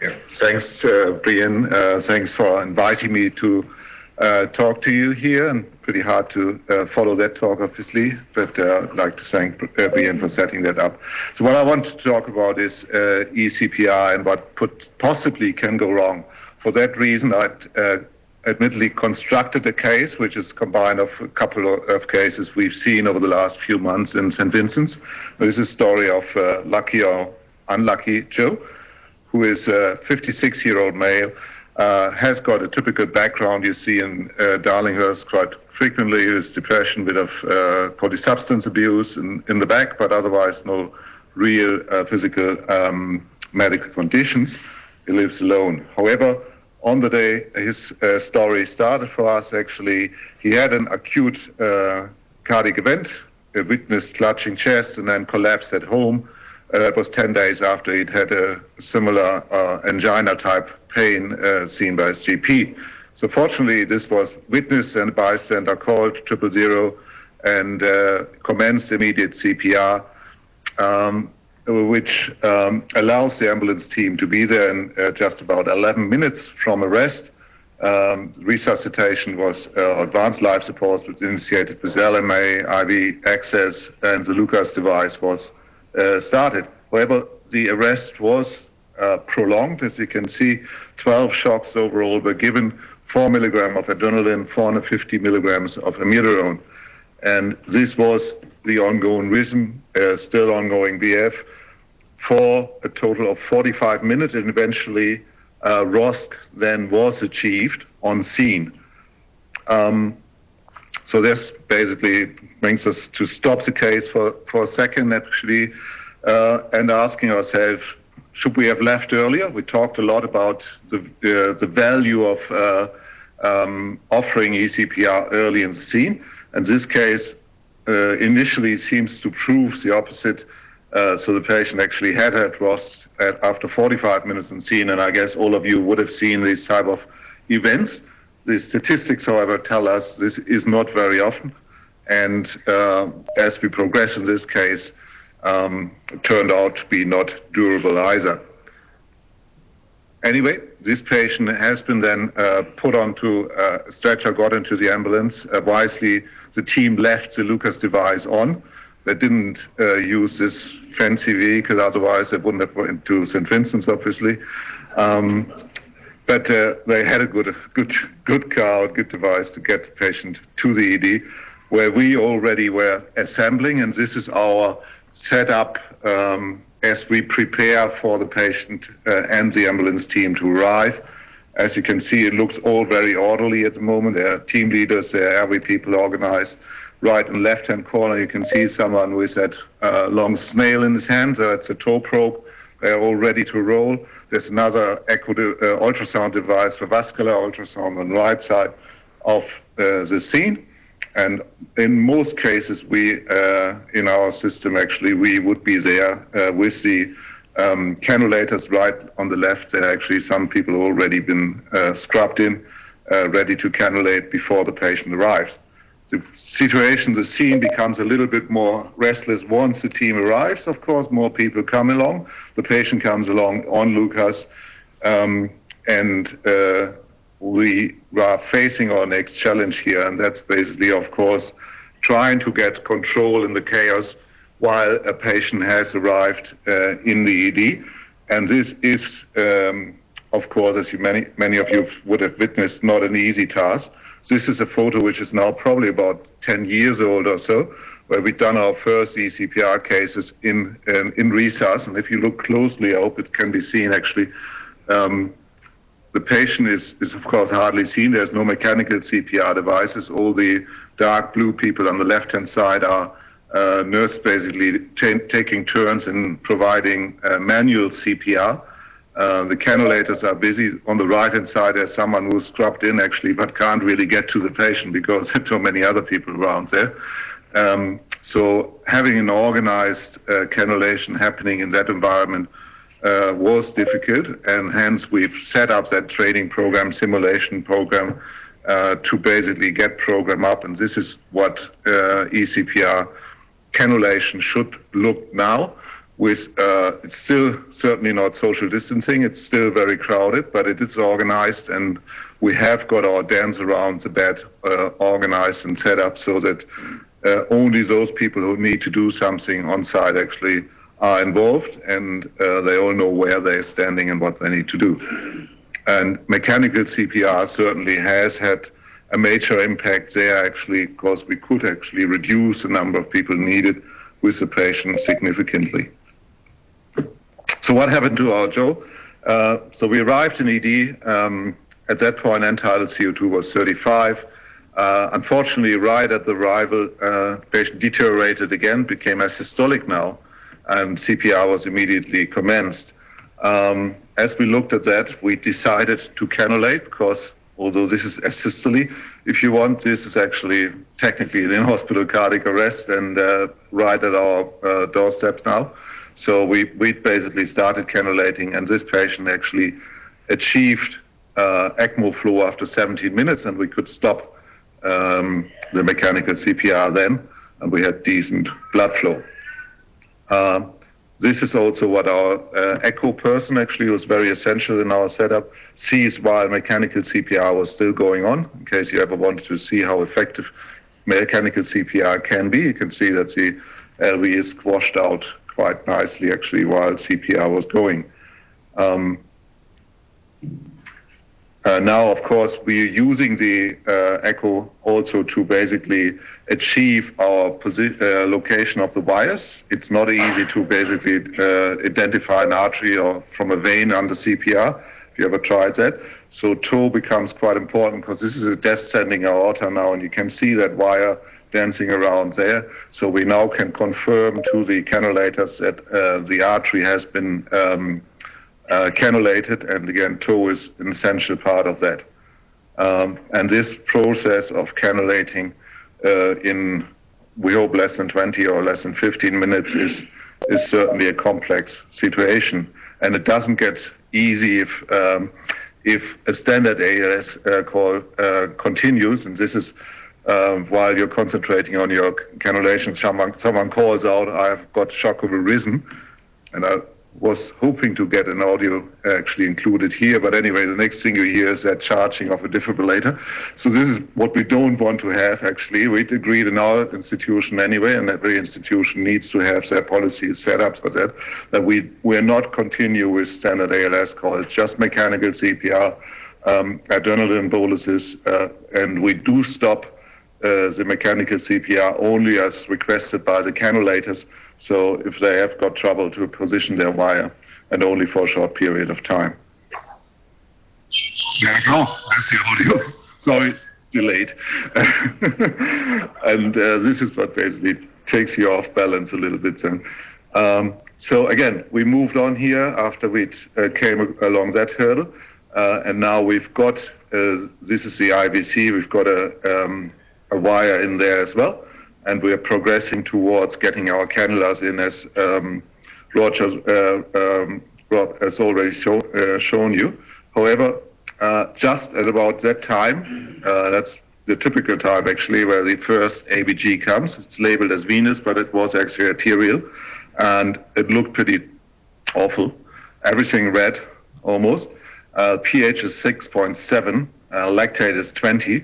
Yeah. Thanks, Brian. Thanks for inviting me to talk to you here. And pretty hard to follow that talk, obviously, but I'd like to thank Brian for setting that up. So what I want to talk about is ECPR and what possibly can go wrong. For that reason, I admittedly constructed a case which is combined of a couple of cases we've seen over the last few months in St. Vincent's. This is a story of lucky or unlucky Joe, who is a 56-year-old male, has got a typical background you see in Darlinghurst quite frequently. Is depression, bit of polysubstance abuse in the back, but otherwise no real physical medical conditions. He lives alone. However, on the day his story started for us, actually, he had an acute cardiac event, witnessed clutching chest, and then collapsed at home. That was 10 days after he'd had a similar angina-type pain seen by his GP. So fortunately, this was witnessed and bystander called 000 and commenced immediate CPR, which allows the ambulance team to be there in just about 11 minutes from arrest. Resuscitation was advanced life support, was initiated with LMA, IV access, and the Lucas device was started. However, the arrest was prolonged. As you can see, 12 shocks overall were given, 4 milligrams of adrenaline, 450 milligrams of amiodarone. And this was the ongoing rhythm, still ongoing BF, for a total of 45 minutes, and eventually ROSC then was achieved on scene. So this basically brings us to stop the case for a second, actually, and asking ourselves, should we have left earlier? We talked a lot about the value of offering ECPR early in the scene, and this case initially seems to prove the opposite. So the patient actually had ROSC after 45 minutes in scene, and I guess all of you would have seen these type of events. The statistics, however, tell us this is not very often. And as we progress in this case, it turned out to be not durable either. Anyway, this patient has been then put onto a stretcher, got into the ambulance. Wisely, the team left the Lucas device on. They didn't use this fancy vehicle, otherwise they wouldn't have went to St. Vincent's, obviously. But they had a good car, good device to get the patient to the ED, where we already were assembling, and this is our setup as we prepare for the patient and the ambulance team to arrive. As you can see, it looks all very orderly at the moment. There are team leaders, there are RV people organized. Right and left-hand corner, you can see someone with that long snail in his hand. It's a toe probe. They're all ready to roll. There's another ultrasound device for vascular ultrasound on the right side of the scene. And in most cases, we, in our system, actually, we would be there with the cannulators right on the left. There are actually some people already been scrubbed in, ready to cannulate before the patient arrives. The situation, the scene becomes a little bit more restless once the team arrives. Of course, more people come along. The patient comes along on Lucas, and we are facing our next challenge here, and that's basically, of course, trying to get control in the chaos while a patient has arrived in the ED. And this is, of course, as many of you would have witnessed, not an easy task. This is a photo which is now probably about 10 years old or so, where we've done our first ECPR cases in resus. And if you look closely, I hope it can be seen actually, the patient is of course hardly seen. There's no mechanical CPR devices. All the dark blue people on the left-hand side are nurses basically taking turns in providing manual CPR. The cannulators are busy. On the right-hand side, there's someone who's scrubbed in actually, but can't really get to the patient because there are so many other people around there. So having an organized cannulation happening in that environment was difficult, and hence we've set up that training program, simulation program, to basically get program up. And this is what ECPR cannulation should look now. It's still certainly not social distancing. It's still very crowded, but it is organized, and we have got our dance around the bed organized and set up so that only those people who need to do something on site actually are involved, and they all know where they're standing and what they need to do. And mechanical CPR certainly has had a major impact there, actually, because we could actually reduce the number of people needed with the patient significantly. So what happened to our Joe? So we arrived in ED. At that point, end-tidal CO2 was 35. Unfortunately, right at the arrival, patient deteriorated again, became asystolic now, and CPR was immediately commenced. As we looked at that, we decided to cannulate, because although this is asystole, if you want, this is actually technically an in-hospital cardiac arrest, and right at our doorsteps now. So we basically started cannulating, and this patient actually achieved ECMO flow after 17 minutes, and we could stop the mechanical CPR then, and we had decent blood flow. This is also what our echo person, actually, was very essential in our setup, sees while mechanical CPR was still going on. In case you ever wanted to see how effective mechanical CPR can be, you can see that the LV is squashed out quite nicely, actually, while CPR was going. Now, of course, we're using the echo also to basically achieve our location of the wires. It's not easy to basically identify an artery or from a vein under CPR, if you ever tried that. So toe becomes quite important, because this is a descending aorta now, and you can see that wire dancing around there. So we now can confirm to the cannulators that the artery has been cannulated, and again, toe is an essential part of that. And this process of cannulating in, we hope, less than 20 or less than 15 minutes is certainly a complex situation, and it doesn't get easy if a standard ALS call continues, and this is while you're concentrating on your cannulation, someone calls out, "I've got shockable rhythm," and I was hoping to get an audio actually included here, but anyway, the next thing you hear is that charging of a defibrillator. So this is what we don't want to have, actually. We'd agreed in our institution anyway, and every institution needs to have their policies set up so that we're not continue with standard ALS calls, just mechanical CPR, adrenaline boluses, and we do stop the mechanical CPR only as requested by the cannulators. So if they have got trouble to position their wire, and only for a short period of time. There you go. That's the audio. Sorry, delayed. And this is what basically takes you off balance a little bit then. So again, we moved on here after we came along that hurdle. And now we've got, this is the IVC, we've got a wire in there as well. And we are progressing towards getting our cannulas in, as Rob has already shown you. However, just at about that time, that's the typical time actually, where the first ABG comes. It's labeled as venous, but it was actually arterial, and it looked pretty awful. Everything red, almost. pH is 6.7, lactate is 20.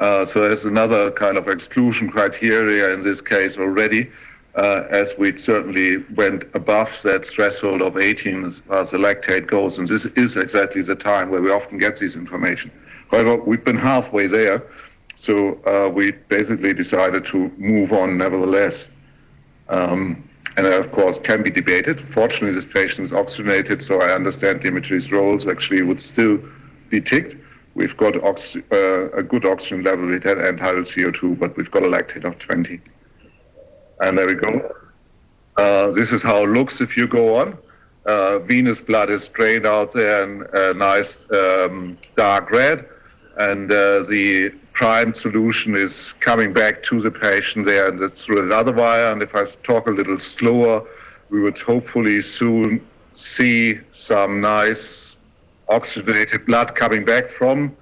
So there's another kind of exclusion criteria in this case already, as we certainly went above that threshold of 18 as far as the lactate goes, and this is exactly the time where we often get this information. However, we've been halfway there, so we basically decided to move on nevertheless. And of course, can be debated. Fortunately, this patient is oxygenated, so I understand Dimitri's roles actually would still be ticked. We've got a good oxygen level with that end-tidal CO2, but we've got a lactate of 20. And there we go. This is how it looks if you go on. Venous blood is drained out there in a nice dark red, and the primed solution is coming back to the patient there, and it's through another wire. And if I talk a little slower, we would hopefully soon see some nice oxygenated blood coming back from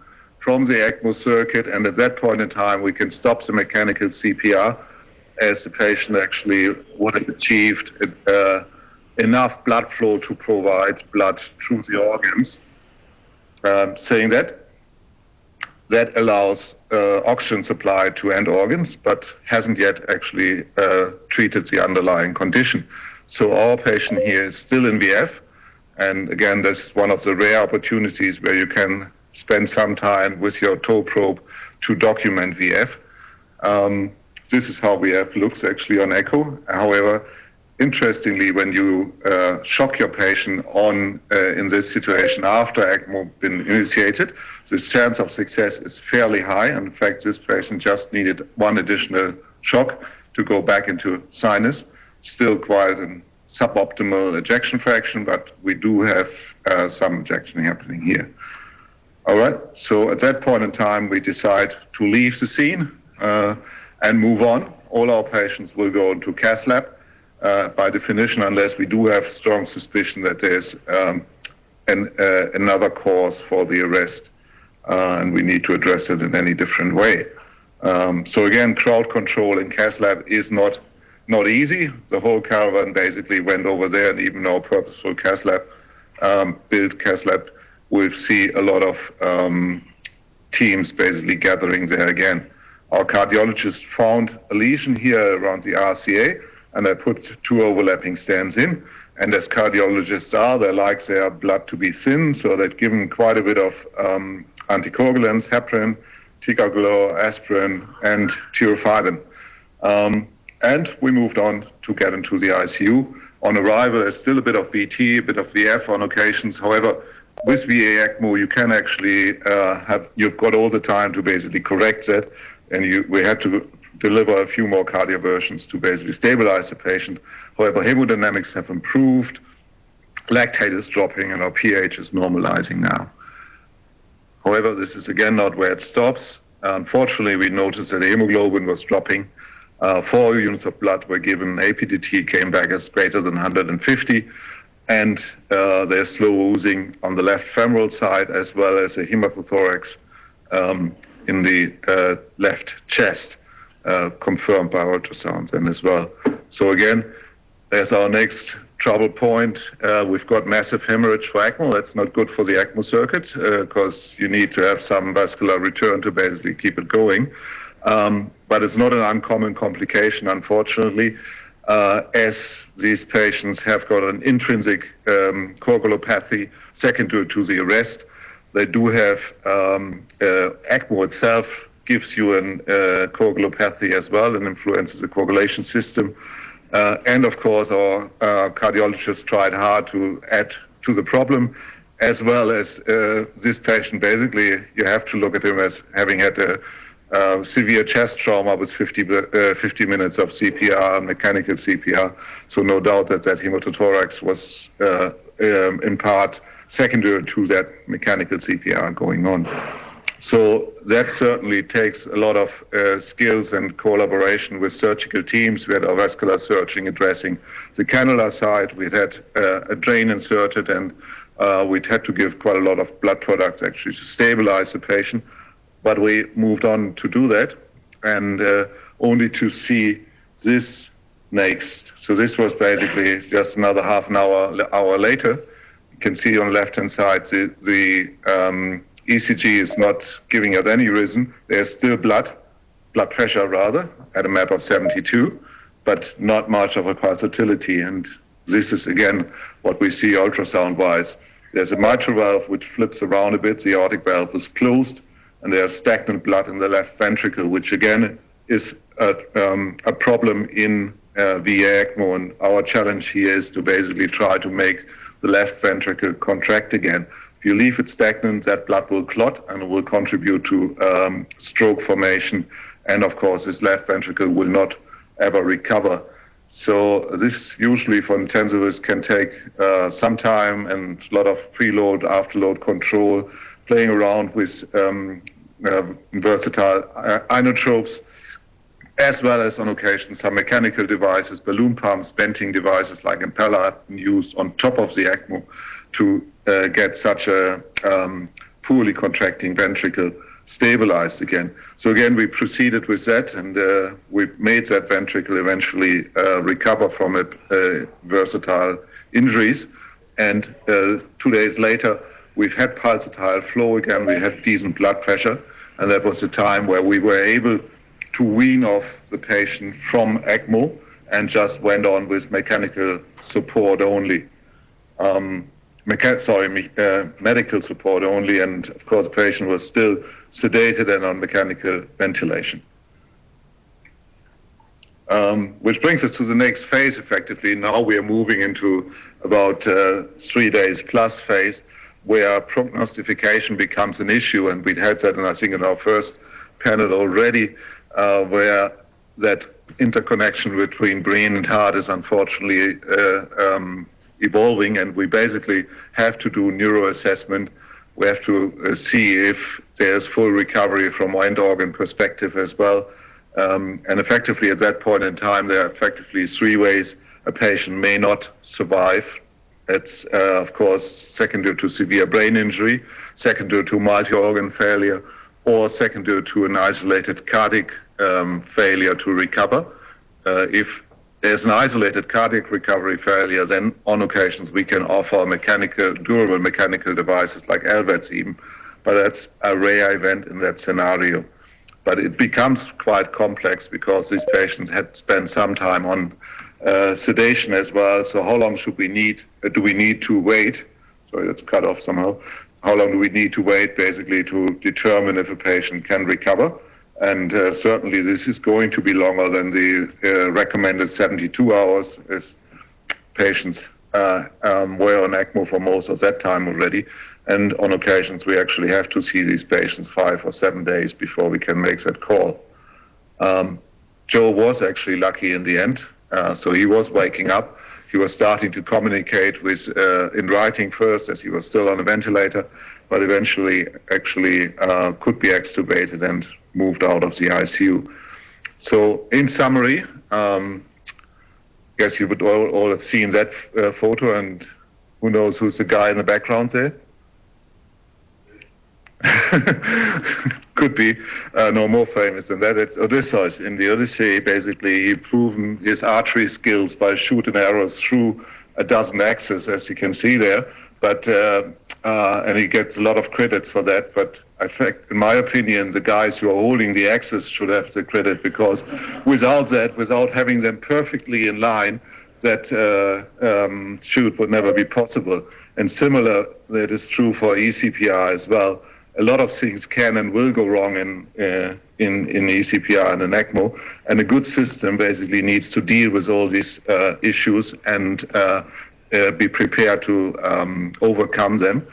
the ECMO circuit, and at that point in time we can stop the mechanical CPR, as the patient actually would have achieved enough blood flow to provide blood through the organs. Saying that allows oxygen supply to end organs, but hasn't yet actually treated the underlying condition. So our patient here is still in VF, and again, that's one of the rare opportunities where you can spend some time with your toe probe to document VF. This is how VF looks actually on echo. However, interestingly, when you shock your patient on in this situation after ECMO been initiated, the chance of success is fairly high. And in fact, this patient just needed one additional shock to go back into sinus. Still quite a suboptimal ejection fraction, but we do have some ejection happening here. All right, so at that point in time, we decide to leave the scene and move on. All our patients will go into Cath lab. By definition, unless we do have strong suspicion that there's another cause for the arrest, and we need to address it in any different way. So again, crowd control in Cath lab is not easy. The whole caravan basically went over there, and even our purposeful Cath lab, built Cath lab, we'll see a lot of teams basically gathering there again. Our cardiologist found a lesion here around the RCA, and I put 2 overlapping stents in. And as cardiologists are, they like their blood to be thin, so they've given quite a bit of anticoagulants, heparin, ticagrelor, aspirin, and tirofiban. And we moved on to get into the ICU. On arrival, there's still a bit of VT, a bit of VF on occasions. However, with VA ECMO, you can actually you've got all the time to basically correct that, and we had to deliver a few more cardioversions to basically stabilize the patient. However, hemodynamics have improved, lactate is dropping, and our pH is normalizing now. However, this is again not where it stops. Unfortunately, we noticed that the hemoglobin was dropping. 4 units of blood were given. APTT came back as greater than 150, and there's slow oozing on the left femoral side, as well as a hematothorax in the left chest. Confirmed by ultrasounds and as well. So again, there's our next trouble point. We've got massive hemorrhage for ECMO. That's not good for the ECMO circuit because you need to have some vascular return to basically keep it going. But it's not an uncommon complication, unfortunately, as these patients have got an intrinsic coagulopathy secondary to the arrest. They do have ECMO itself gives you an coagulopathy as well and influences the coagulation system. And of course, our cardiologists tried hard to add to the problem, as well as this patient, basically, you have to look at him as having had a severe chest trauma with 50 minutes of CPR, mechanical CPR. So no doubt that hematothorax was in part secondary to that mechanical CPR going on. So that certainly takes a lot of skills and collaboration with surgical teams. We had our vascular surgeon addressing the cannula side. We had a drain inserted, and we'd had to give quite a lot of blood products actually to stabilize the patient. But we moved on to do that, and only to see this next. So this was basically just another half an hour later. You can see on the left-hand side the ECG is not giving us any reason. There's still blood pressure rather, at a map of 72, but not much of a pulsatility. And this is again what we see ultrasound-wise. There's a mitral valve which flips around a bit. The aortic valve is closed, and there's stagnant blood in the left ventricle, which again is a problem in VA ECMO. And our challenge here is to basically try to make the left ventricle contract again. If you leave it stagnant, that blood will clot and will contribute to stroke formation. And of course, this left ventricle will not ever recover. So this usually for intensivists can take some time and a lot of preload, afterload control, playing around with versatile inotropes, as well as on occasion some mechanical devices, balloon pumps, venting devices like impeller have been used on top of the ECMO to get such a poorly contracting ventricle stabilized again. So again, we proceeded with that, and we made that ventricle eventually recover from a versatile injuries. And 2 days later, we've had pulsatile flow again, we had decent blood pressure, and that was the time where we were able to wean off the patient from ECMO and just went on with mechanical support only. Medical support only, and of course the patient was still sedated and on mechanical ventilation. Which brings us to the next phase effectively. Now we are moving into about 3 days plus phase where prognostication becomes an issue, and we'd had that, and I think in our first panel already, where that interconnection between brain and heart is unfortunately evolving, and we basically have to do neuroassessment. We have to see if there's full recovery from end organ perspective as well. And effectively at that point in time, there are effectively 3 ways a patient may not survive. It's, of course, second due to severe brain injury, second due to multi-organ failure, or second due to an isolated cardiac failure to recover. If there's an isolated cardiac recovery failure, then on occasions we can offer durable mechanical devices like LVADs even, but that's a rare event in that scenario. But it becomes quite complex because these patients had spent some time on sedation as well. So how long do we need to wait? Sorry, that's cut off somehow. How long do we need to wait basically to determine if a patient can recover? And certainly this is going to be longer than the recommended 72 hours, as patients were on ECMO for most of that time already. And on occasions, we actually have to see these patients 5 or 7 days before we can make that call. Joe was actually lucky in the end. So he was waking up. He was starting to communicate with in writing first, as he was still on a ventilator, but eventually actually could be extubated and moved out of the ICU. So in summary, guess you would all have seen that photo, and who knows who's the guy in the background there? Could be no more famous than that. It's Odysseus. In the Odyssey, basically, he proven his archery skills by shooting arrows through a dozen axes, as you can see there. But and he gets a lot of credit for that. But in my opinion, the guys who are holding the axes should have the credit, because without having them perfectly in line, that shoot would never be possible. And similar, that is true for ECPR as well. A lot of things can and will go wrong in ECPR and in ECMO, and a good system basically needs to deal with all these issues and be prepared to overcome them,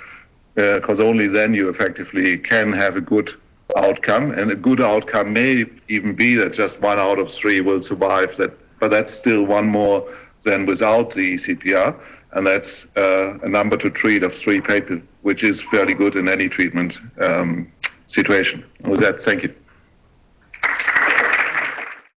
because only then you effectively can have a good outcome. And a good outcome may even be that just 1 out of 3 will survive, but that's still one more than without the ECPR. And that's a number to treat of 3 people, which is fairly good in any treatment situation. With that, thank you.